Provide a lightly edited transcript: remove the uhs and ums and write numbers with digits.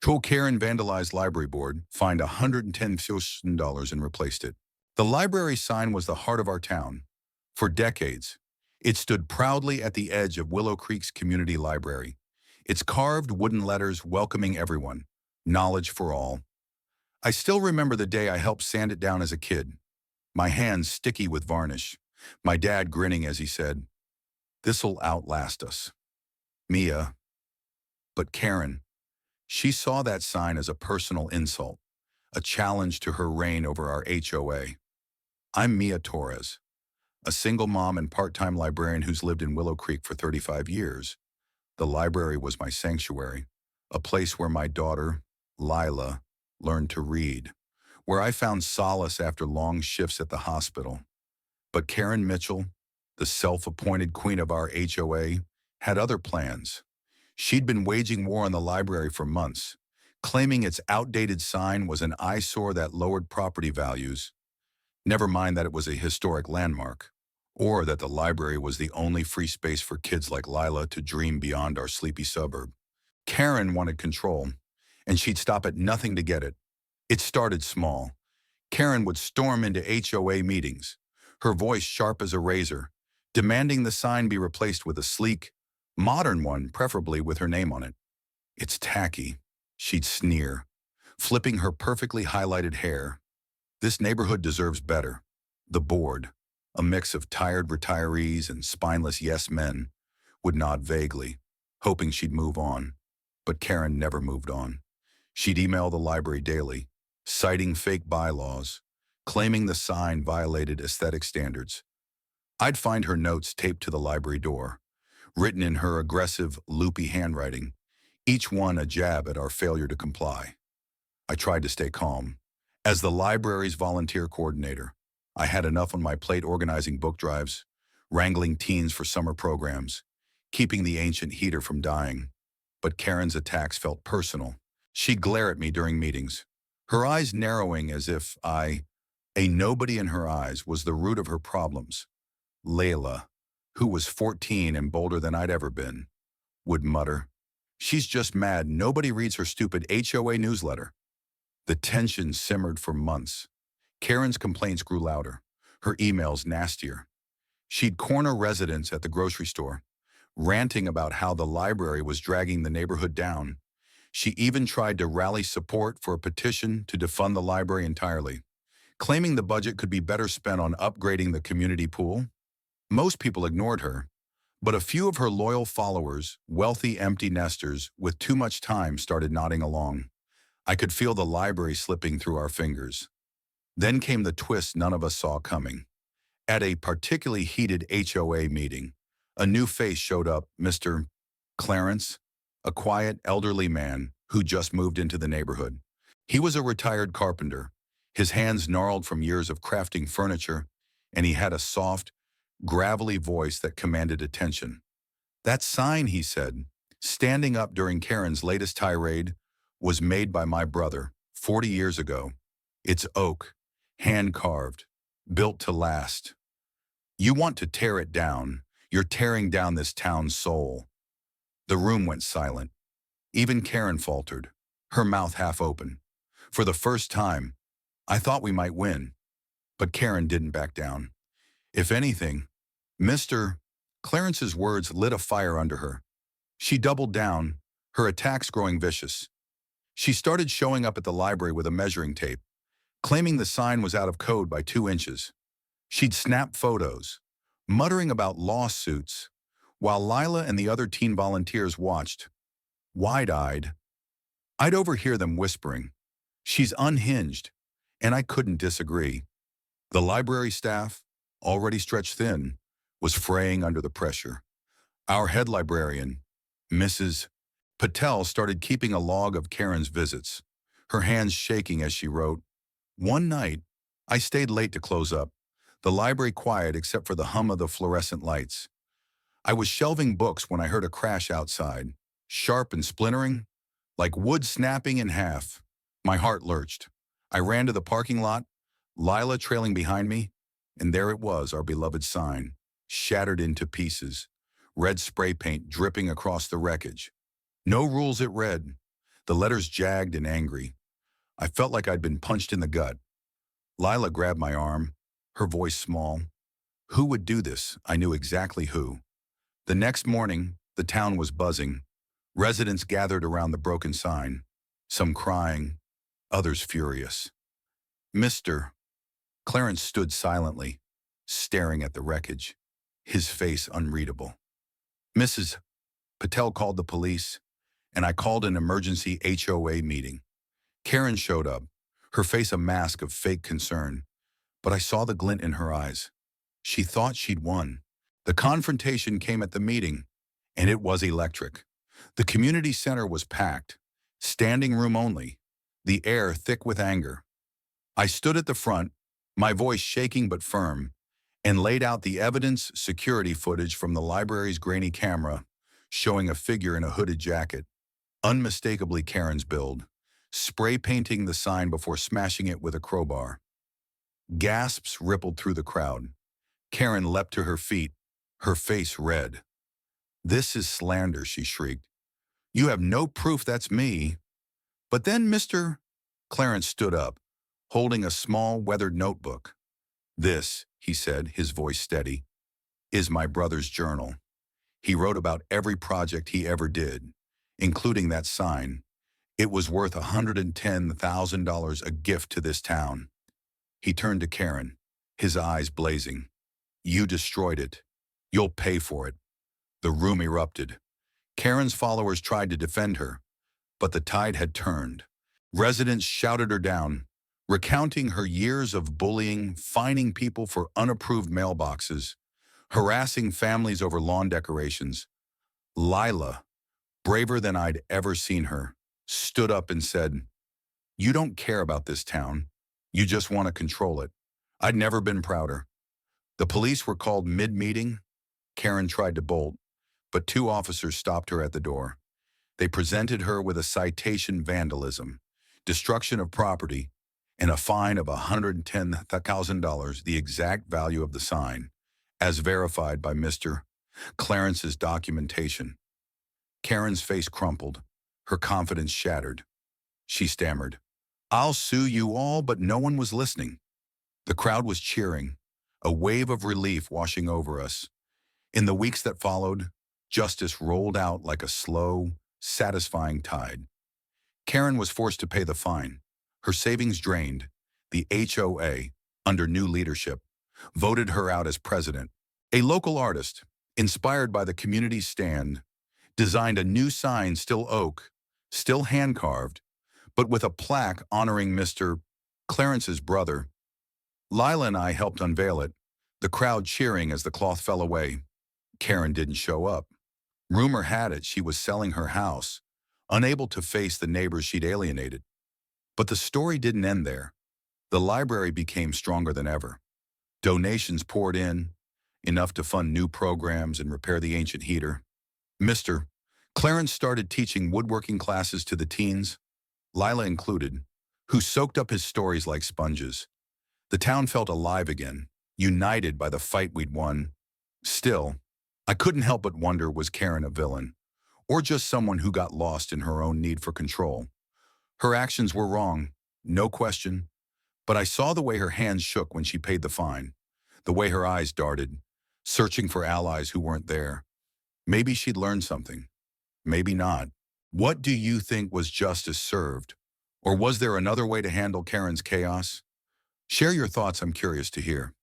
HOA Karen vandalized library board, fined $110,000 and replaced it. The library sign was the heart of our town. For decades, it stood proudly at the edge of Willow Creek's community library, its carved wooden letters welcoming everyone, knowledge for all. I still remember the day I helped sand it down as a kid, my hands sticky with varnish, my dad grinning as he said, "This'll outlast us." Mia, but Karen, she saw that sign as a personal insult, a challenge to her reign over our HOA. I'm Mia Torres, a single mom and part-time librarian who's lived in Willow Creek for 35 years. The library was my sanctuary, a place where my daughter, Lila, learned to read, where I found solace after long shifts at the hospital. But Karen Mitchell, the self-appointed queen of our HOA, had other plans. She'd been waging war on the library for months, claiming its outdated sign was an eyesore that lowered property values. Never mind that it was a historic landmark, or that the library was the only free space for kids like Lila to dream beyond our sleepy suburb. Karen wanted control, and she'd stop at nothing to get it. It started small. Karen would storm into HOA meetings, her voice sharp as a razor, demanding the sign be replaced with a sleek, modern one, preferably with her name on it. "It's tacky," she'd sneer, flipping her perfectly highlighted hair. "This neighborhood deserves better." The board, a mix of tired retirees and spineless yes men, would nod vaguely, hoping she'd move on. But Karen never moved on. She'd email the library daily, citing fake bylaws, claiming the sign violated aesthetic standards. I'd find her notes taped to the library door, written in her aggressive, loopy handwriting, each one a jab at our failure to comply. I tried to stay calm. As the library's volunteer coordinator, I had enough on my plate organizing book drives, wrangling teens for summer programs, keeping the ancient heater from dying. But Karen's attacks felt personal. She'd glare at me during meetings, her eyes narrowing as if a nobody in her eyes, was the root of her problems. Layla, who was 14 and bolder than I'd ever been, would mutter, "She's just mad nobody reads her stupid HOA newsletter." The tension simmered for months. Karen's complaints grew louder, her emails nastier. She'd corner residents at the grocery store, ranting about how the library was dragging the neighborhood down. She even tried to rally support for a petition to defund the library entirely, claiming the budget could be better spent on upgrading the community pool. Most people ignored her, but a few of her loyal followers, wealthy empty nesters with too much time, started nodding along. I could feel the library slipping through our fingers. Then came the twist none of us saw coming. At a particularly heated HOA meeting, a new face showed up, Mr. Clarence, a quiet, elderly man who just moved into the neighborhood. He was a retired carpenter, his hands gnarled from years of crafting furniture, and he had a soft, gravelly voice that commanded attention. "That sign," he said, standing up during Karen's latest tirade, "was made by my brother 40 years ago. It's oak, hand-carved, built to last. You want to tear it down. You're tearing down this town's soul." The room went silent. Even Karen faltered, her mouth half open. For the first time, I thought we might win. But Karen didn't back down. If anything, Mr. Clarence's words lit a fire under her. She doubled down, her attacks growing vicious. She started showing up at the library with a measuring tape, claiming the sign was out of code by 2 inches. She'd snap photos, muttering about lawsuits, while Lila and the other teen volunteers watched, wide-eyed. I'd overhear them whispering, "She's unhinged," and I couldn't disagree. The library staff, already stretched thin, was fraying under the pressure. Our head librarian, Mrs. Patel, started keeping a log of Karen's visits, her hands shaking as she wrote, "One night, I stayed late to close up, the library quiet except for the hum of the fluorescent lights. I was shelving books when I heard a crash outside, sharp and splintering, like wood snapping in half. My heart lurched. I ran to the parking lot, Lila trailing behind me, and there it was, our beloved sign, shattered into pieces, red spray paint dripping across the wreckage. No rules, it read. the letters jagged and angry. I felt like I'd been punched in the gut. Lila grabbed my arm, her voice small. Who would do this? I knew exactly who. The next morning, the town was buzzing. Residents gathered around the broken sign, some crying, others furious. Mr. Clarence stood silently, staring at the wreckage, his face unreadable. Mrs. Patel called the police, and I called an emergency HOA meeting. Karen showed up, her face a mask of fake concern, but I saw the glint in her eyes. She thought she'd won. The confrontation came at the meeting, and it was electric. The community center was packed, standing room only, the air thick with anger. I stood at the front, my voice shaking but firm, and laid out the evidence security footage from the library's grainy camera, showing a figure in a hooded jacket, unmistakably Karen's build, spray painting the sign before smashing it with a crowbar. Gasps rippled through the crowd. Karen leapt to her feet, her face red. "This is slander," she shrieked. "You have no proof that's me." But then Mr. Clarence stood up, holding a small, weathered notebook. "This," he said, his voice steady, "is my brother's journal. He wrote about every project he ever did, including that sign. It was worth $110,000, a gift to this town." He turned to Karen, his eyes blazing. "You destroyed it. You'll pay for it." The room erupted. Karen's followers tried to defend her, but the tide had turned. Residents shouted her down, recounting her years of bullying, fining people for unapproved mailboxes, harassing families over lawn decorations. Lila, braver than I'd ever seen her, stood up and said, "You don't care about this town. You just want to control it." I'd never been prouder. The police were called mid-meeting. Karen tried to bolt, but two officers stopped her at the door. They presented her with a citation: vandalism, destruction of property, and a fine of $110,000, the exact value of the sign, as verified by Mr. Clarence's documentation. Karen's face crumpled, her confidence shattered. She stammered, "I'll sue you all," but no one was listening. The crowd was cheering, a wave of relief washing over us. In the weeks that followed, justice rolled out like a slow, satisfying tide. Karen was forced to pay the fine, her savings drained. The HOA, under new leadership, voted her out as president. A local artist, inspired by the community's stand, designed a new sign, still oak, still hand-carved, but with a plaque honoring Mr. Clarence's brother. Lila and I helped unveil it, the crowd cheering as the cloth fell away. Karen didn't show up. Rumor had it she was selling her house, unable to face the neighbors she'd alienated. But the story didn't end there. The library became stronger than ever. Donations poured in, enough to fund new programs and repair the ancient heater. Mr. Clarence started teaching woodworking classes to the teens, Lila included, who soaked up his stories like sponges. The town felt alive again, united by the fight we'd won. Still, I couldn't help but wonder, was Karen a villain, or just someone who got lost in her own need for control? Her actions were wrong, no question, but I saw the way her hands shook when she paid the fine, the way her eyes darted, searching for allies who weren't there. Maybe she'd learned something, maybe not. What do you think? Was justice served? Or was there another way to handle Karen's chaos? Share your thoughts, I'm curious to hear.